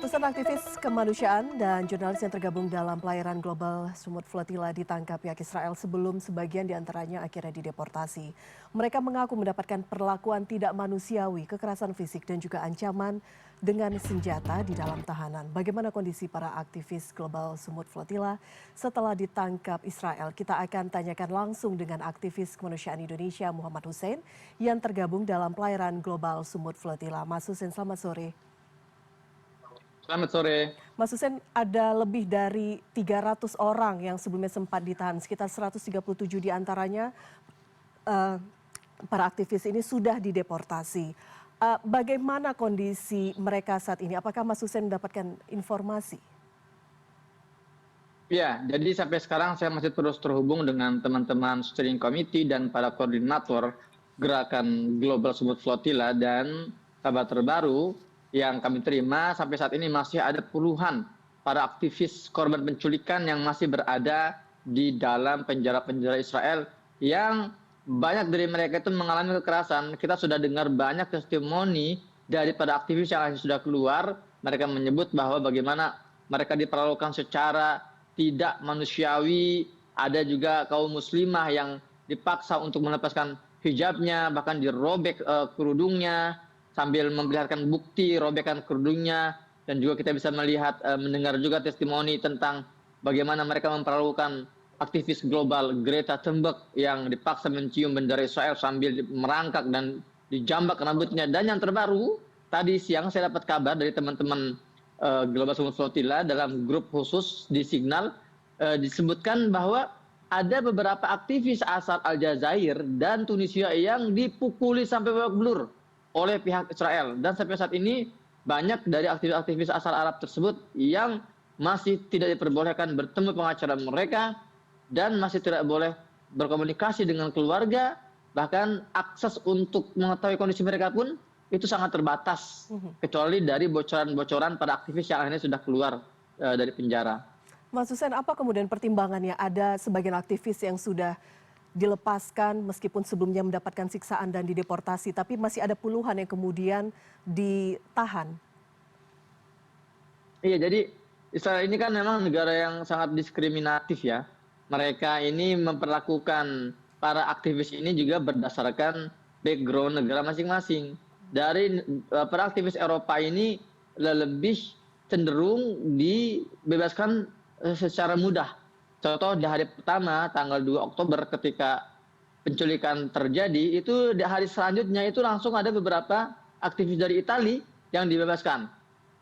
Ratusan aktivis kemanusiaan dan jurnalis yang tergabung dalam pelayaran global Sumut Flotilla ditangkap pihak Israel sebelum sebagian diantaranya akhirnya dideportasi. Mereka mengaku mendapatkan perlakuan tidak manusiawi, kekerasan fisik dan juga ancaman dengan senjata di dalam tahanan. Bagaimana kondisi para aktivis global Sumut Flotilla setelah ditangkap Israel? Kita akan tanyakan langsung dengan aktivis kemanusiaan Indonesia Muhammad Hussein yang tergabung dalam pelayaran global Sumut Flotilla. Mas Hussein, selamat sore. Selamat sore. Mas Hussein, ada lebih dari 300 orang yang sebelumnya sempat ditahan, sekitar 137 diantaranya para aktivis ini sudah dideportasi. Bagaimana kondisi mereka saat ini? Apakah Mas Hussein mendapatkan informasi? Ya, jadi sampai sekarang saya masih terus terhubung dengan teman-teman steering committee dan para koordinator gerakan Global Sumut Flotilla, dan kabar terbaru yang kami terima sampai saat ini masih ada puluhan para aktivis korban penculikan yang masih berada di dalam penjara-penjara Israel, yang banyak dari mereka itu mengalami kekerasan. Kita sudah dengar banyak testimoni daripada aktivis yang sudah keluar. Mereka menyebut bahwa bagaimana mereka diperlakukan secara tidak manusiawi. Ada juga kaum muslimah yang dipaksa untuk melepaskan hijabnya, bahkan dirobek kerudungnya sambil memperlihatkan bukti robekan kerudungnya. Dan juga kita bisa melihat mendengar juga testimoni tentang bagaimana mereka memperlakukan aktivis global Greta Thunberg yang dipaksa mencium bendera Israel sambil merangkak dan dijambak rambutnya. Dan yang terbaru, tadi siang saya dapat kabar dari teman-teman Global Sumut Flotilla dalam grup khusus di Signal, disebutkan bahwa ada beberapa aktivis asal Aljazair dan Tunisia yang dipukuli sampai babak belur oleh pihak Israel. Dan sampai saat ini banyak dari aktivis-aktivis asal Arab tersebut yang masih tidak diperbolehkan bertemu pengacara mereka dan masih tidak boleh berkomunikasi dengan keluarga. Bahkan akses untuk mengetahui kondisi mereka pun itu sangat terbatas, kecuali dari bocoran-bocoran pada aktivis yang akhirnya sudah keluar dari penjara. Mas Hussein, apa kemudian pertimbangannya? Ada sebagian aktivis yang sudah dilepaskan meskipun sebelumnya mendapatkan siksaan dan dideportasi, tapi masih ada puluhan yang kemudian ditahan. Iya, jadi Israel ini kan memang negara yang sangat diskriminatif ya. Mereka ini memperlakukan para aktivis ini juga berdasarkan background negara masing-masing. Dari para aktivis Eropa ini lebih cenderung dibebaskan secara mudah. Contoh di hari pertama tanggal 2 Oktober ketika penculikan terjadi, itu di hari selanjutnya itu langsung ada beberapa aktivis dari Italia yang dibebaskan.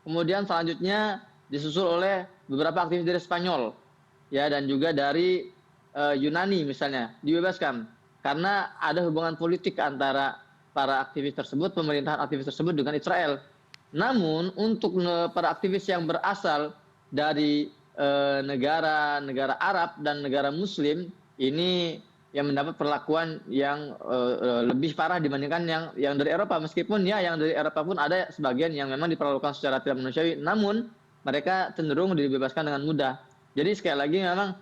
Kemudian selanjutnya disusul oleh beberapa aktivis dari Spanyol, ya, dan juga dari Yunani misalnya dibebaskan karena ada hubungan politik antara para aktivis tersebut, pemerintahan aktivis tersebut dengan Israel. Namun untuk para aktivis yang berasal dari negara-negara Arab dan negara Muslim ini yang mendapat perlakuan yang lebih parah dibandingkan yang dari Eropa. Meskipun ya yang dari Eropa pun ada sebagian yang memang diperlakukan secara tidak manusiawi, namun mereka cenderung dibebaskan dengan mudah. Jadi sekali lagi memang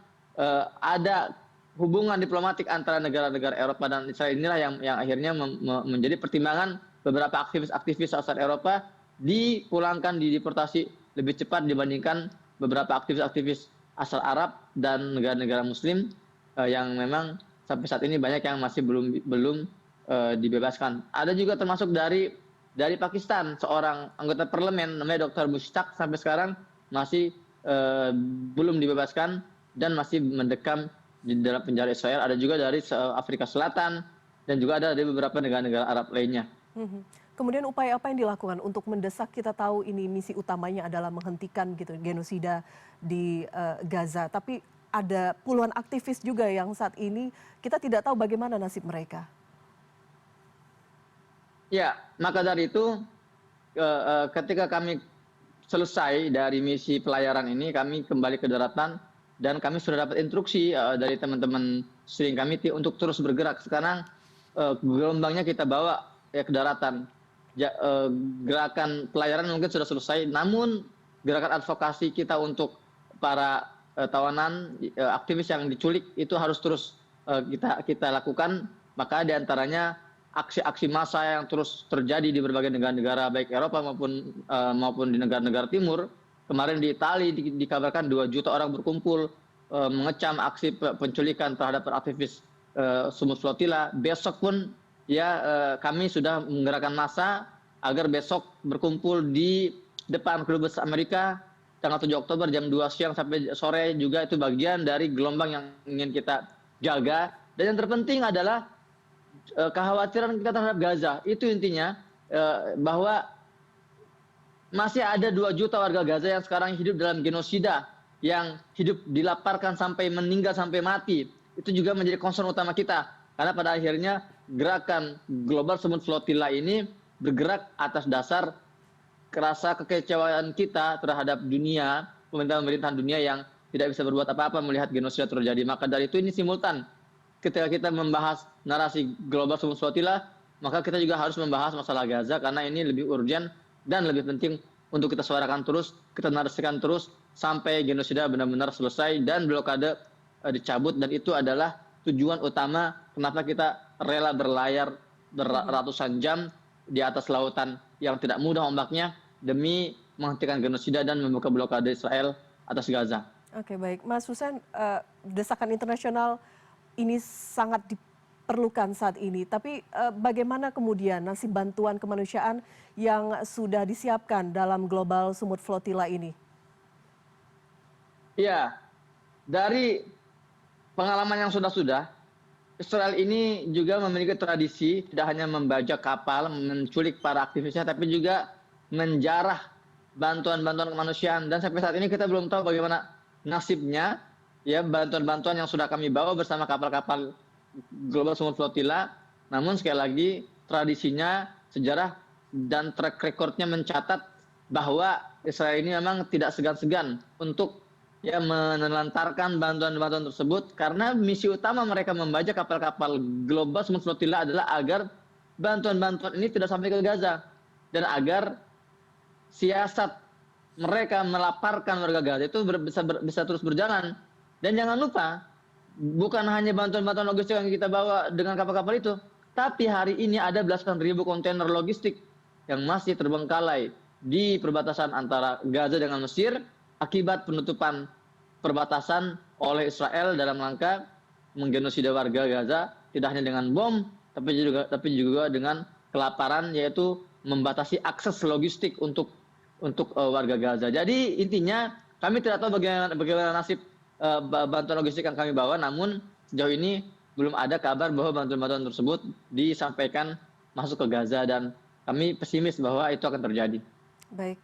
ada hubungan diplomatik antara negara-negara Eropa dan Israel inilah yang akhirnya menjadi pertimbangan beberapa aktivis-aktivis asal Eropa dipulangkan, dideportasi lebih cepat dibandingkan beberapa aktivis-aktivis asal Arab dan negara-negara Muslim yang memang sampai saat ini banyak yang masih belum dibebaskan. Ada juga termasuk dari Pakistan, seorang anggota parlemen namanya Dr. Mushtaq sampai sekarang masih belum dibebaskan dan masih mendekam di dalam penjara Israel. Ada juga dari Afrika Selatan dan juga ada dari beberapa negara-negara Arab lainnya. Kemudian upaya apa yang dilakukan untuk mendesak? Kita tahu ini misi utamanya adalah menghentikan gitu genosida di Gaza, tapi ada puluhan aktivis juga yang saat ini kita tidak tahu bagaimana nasib mereka. Ya, maka dari itu ketika kami selesai dari misi pelayaran ini, kami kembali ke daratan dan kami sudah dapat instruksi dari teman-teman steering committee untuk terus bergerak. Sekarang gelombangnya kita bawa ya ke daratan. Gerakan pelayaran mungkin sudah selesai, namun gerakan advokasi kita untuk para tawanan aktivis yang diculik itu harus terus kita lakukan. Maka diantaranya aksi-aksi massa yang terus terjadi di berbagai negara-negara baik Eropa maupun di negara-negara Timur. Kemarin di Italia dikabarkan 2 juta orang berkumpul mengecam aksi penculikan terhadap aktivis Sumut Flotilla. Besok pun ya kami sudah menggerakkan massa agar besok berkumpul di depan Kedubes Amerika tanggal 7 Oktober jam 2 siang sampai sore juga. Itu bagian dari gelombang yang ingin kita jaga. Dan yang terpenting adalah kekhawatiran kita terhadap Gaza. Itu intinya bahwa masih ada 2 juta warga Gaza yang sekarang hidup dalam genosida, yang hidup dilaparkan sampai meninggal, sampai mati. Itu juga menjadi concern utama kita. Karena pada akhirnya gerakan Global Sumut Flotilla ini bergerak atas dasar rasa kekecewaan kita terhadap dunia, pemerintahan dunia yang tidak bisa berbuat apa-apa melihat genosida terjadi. Maka dari itu ini simultan. Ketika kita membahas narasi Global Sumut Flotilla, maka kita juga harus membahas masalah Gaza karena ini lebih urgent dan lebih penting untuk kita suarakan terus, kita narasikan terus sampai genosida benar-benar selesai dan blokade dicabut. Dan itu adalah tujuan utama kenapa kita rela berlayar beratusan jam di atas lautan yang tidak mudah ombaknya demi menghentikan genosida dan membuka blokade Israel atas Gaza. Oke, baik. Mas Hussein, desakan internasional ini sangat diperlukan saat ini. Tapi bagaimana kemudian nasib bantuan kemanusiaan yang sudah disiapkan dalam Global Sumut Flotilla ini? Ya, dari pengalaman yang sudah-sudah, Israel ini juga memiliki tradisi tidak hanya membajak kapal, menculik para aktivisnya, tapi juga menjarah bantuan-bantuan kemanusiaan. Dan sampai saat ini kita belum tahu bagaimana nasibnya ya bantuan-bantuan yang sudah kami bawa bersama kapal-kapal Global Sumut Flotilla. Namun sekali lagi tradisinya, sejarah dan track recordnya mencatat bahwa Israel ini memang tidak segan-segan untuk ya menelantarkan bantuan-bantuan tersebut, karena misi utama mereka membajak kapal-kapal Global Sumut Flotilla adalah agar bantuan-bantuan ini tidak sampai ke Gaza dan agar siasat mereka melaparkan warga Gaza itu bisa terus berjalan. Dan jangan lupa, bukan hanya bantuan-bantuan logistik yang kita bawa dengan kapal-kapal itu, tapi hari ini ada belasan ribu kontainer logistik yang masih terbengkalai di perbatasan antara Gaza dengan Mesir akibat penutupan perbatasan oleh Israel dalam rangka menggenosida warga Gaza, tidak hanya dengan bom, tapi juga dengan kelaparan, yaitu membatasi akses logistik untuk warga Gaza. Jadi intinya kami tidak tahu bagaimana nasib bantuan logistik yang kami bawa, namun sejauh ini belum ada kabar bahwa bantuan-bantuan tersebut disampaikan masuk ke Gaza dan kami pesimis bahwa itu akan terjadi. Baik,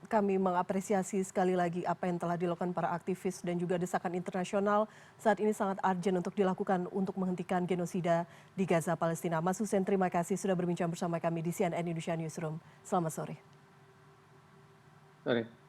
kami mengapresiasi sekali lagi apa yang telah dilakukan para aktivis dan juga desakan internasional saat ini sangat urgent untuk dilakukan untuk menghentikan genosida di Gaza, Palestina. Mas Hussein, terima kasih sudah berbincang bersama kami di CNN Indonesia Newsroom. Selamat sore. Sore.